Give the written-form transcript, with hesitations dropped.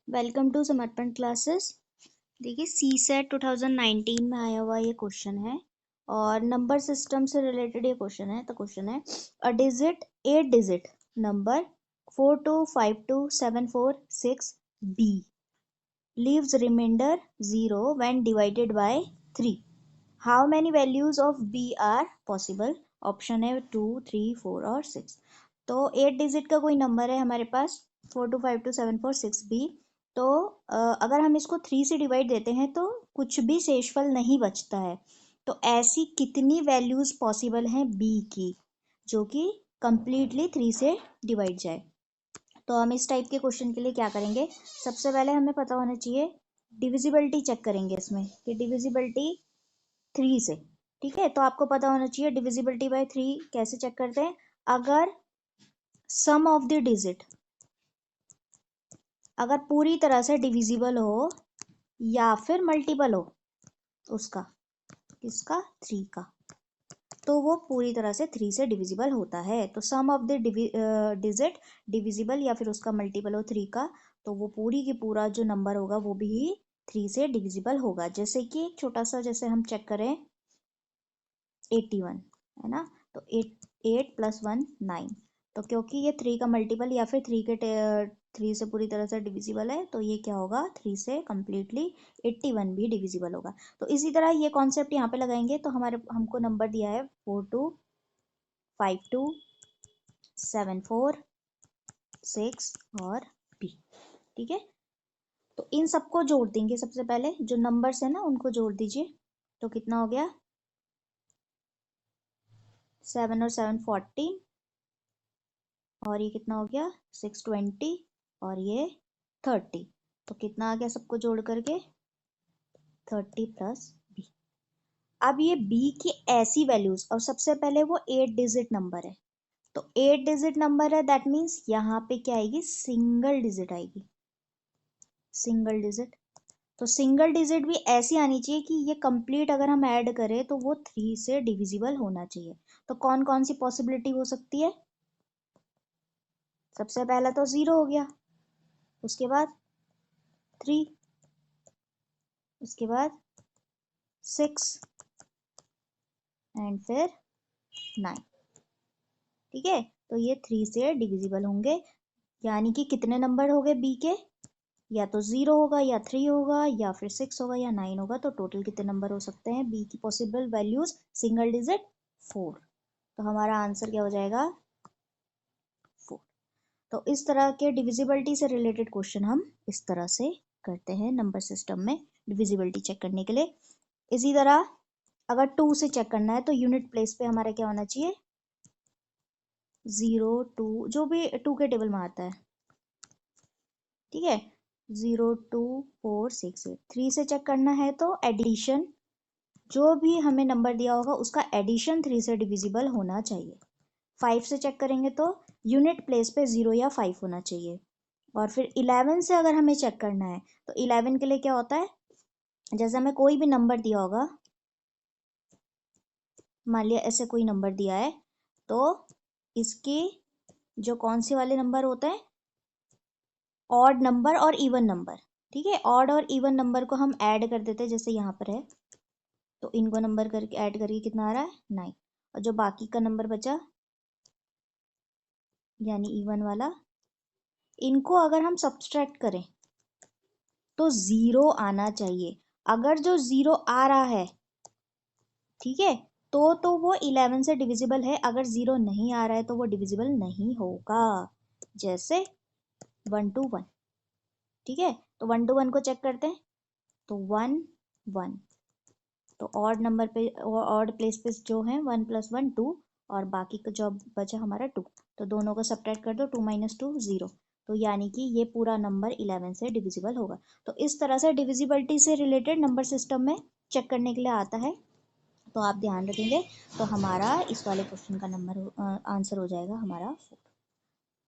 Welcome to समर्पण classes. देखिए CSET 2019 में आया हुआ ये क्वेश्चन है और नंबर सिस्टम से रिलेटेड ये क्वेश्चन है। तो क्वेश्चन है a digit 8 digit number 4252746 B leaves remainder 0 when divided by 3. How many values of B are possible? Option है 2, 3, 4 और 6। तो 8 डिजिट का कोई नंबर है हमारे पास 4252746B। तो अगर हम इसको 3 से डिवाइड देते हैं तो कुछ भी शेषफल नहीं बचता है। तो ऐसी कितनी वैल्यूज पॉसिबल हैं B की जो कि कंप्लीटली 3 से डिवाइड जाए। तो हम इस टाइप के क्वेश्चन के लिए क्या करेंगे, सबसे पहले हमें पता होना चाहिए डिविजिबिलिटी चेक करेंगे इसमें कि डिविजिबिलिटी 3 से। ठीक है, तो आपको पता होना चाहिए डिविजिबिलिटी बाय 3 कैसे चेक करते हैं। अगर सम ऑफ द डिजिट अगर पूरी तरह से डिविजिबल हो या फिर मल्टीपल हो उसका किसका 3 का, तो वो पूरी तरह से 3 से डिविजिबल होता है। तो सम ऑफ द डिजिट डिविजिबल या फिर उसका मल्टीपल हो 3 का, तो वो पूरी की पूरा जो नंबर होगा वो भी 3 से डिविजिबल होगा। जैसे कि एक छोटा सा जैसे हम चेक करें 81 है ना, तो 8 + 1 9। तो क्योंकि ये 3 का मल्टीपल या फिर 3 से पूरी तरह से डिविजिबल है, तो ये क्या होगा 3 से कम्प्लीटली 81 भी डिविजिबल होगा। तो इसी तरह ये कॉन्सेप्ट यहाँ पे लगाएंगे तो हमको नंबर दिया है 4252746 और B। ठीक है, तो इन सबको जोड़ देंगे। सबसे पहले जो नंबर्स है ना उनको जोड़ दीजिए। तो कितना हो गया 7 और 7 14 और ये कितना हो गया 620 और ये 30। तो कितना आ गया सबको जोड़ करके 30 + B। अब ये B की ऐसी वैल्यूज, और सबसे पहले वो 8 डिजिट नंबर है, तो 8 डिजिट नंबर है दैट मीन्स यहाँ पे क्या आएगी सिंगल डिजिट आएगी, सिंगल डिजिट। तो सिंगल डिजिट भी ऐसी आनी चाहिए कि ये कंप्लीट अगर हम ऐड करें तो वो 3 से डिविजिबल होना चाहिए। तो कौन कौन सी पॉसिबिलिटी हो सकती है, सबसे पहला तो 0 हो गया, उसके बाद 3, उसके बाद 6 एंड फिर 9। ठीक है, तो ये 3 से डिविजिबल होंगे। यानी कि कितने नंबर हो गए बी के, या तो 0 होगा या 3 होगा या फिर 6 होगा या 9 होगा। तो टोटल कितने नंबर हो सकते हैं बी की पॉसिबल वैल्यूज सिंगल डिजिट 4। तो हमारा आंसर क्या हो जाएगा 4। तो इस तरह के डिविजिबिलिटी से रिलेटेड क्वेश्चन हम इस तरह से करते हैं नंबर सिस्टम में डिविजिबिलिटी चेक करने के लिए। इसी तरह अगर 2 से चेक करना है तो यूनिट प्लेस पे हमारा क्या होना चाहिए 0 2, जो भी 2 के टेबल में आता है। ठीक है, 0 2 4 6 8। 3 से चेक करना है तो एडिशन, जो भी हमें नंबर दिया होगा उसका एडिशन 3 से डिविजिबल होना चाहिए। 5 से चेक करेंगे तो यूनिट प्लेस पे 0 या 5 होना चाहिए। और फिर 11 से अगर हमें चेक करना है तो 11 के लिए क्या होता है, जैसे हमें कोई भी नंबर दिया होगा, मान लिया ऐसे कोई नंबर दिया है, तो इसकी जो कौन से वाले नंबर होते हैं ऑड नंबर और इवन नंबर। ठीक है, ऑड और इवन नंबर को हम ऐड कर देते हैं, जैसे यहाँ पर है तो इनको नंबर करके ऐड करके कितना आ रहा है 9। और जो बाकी का नंबर बचा यानी इवन वाला, इनको अगर हम सब्सट्रैक्ट करें तो 0 आना चाहिए। अगर जो 0 आ रहा है ठीक है, तो वो 11 से डिविजिबल है। अगर 0 नहीं आ रहा है तो वो डिविजिबल नहीं होगा। जैसे 1 to 1। ठीक है, तो 1 to 1 को चेक करते हैं तो 1 1, तो ऑड नंबर पे ऑड प्लेस पे जो है 1 + 1 2 और बाकी का जो बचा हमारा 2, तो दोनों को सब्ट्रैक्ट कर दो 2 - 2 0। तो यानी कि ये पूरा नंबर 11 से डिविजिबल होगा। तो इस तरह से डिविजिबिलिटी से रिलेटेड नंबर सिस्टम में चेक करने के लिए आता है। तो आप ध्यान रखेंगे तो हमारा इस वाले क्वेश्चन का नंबर आंसर हो जाएगा हमारा 4।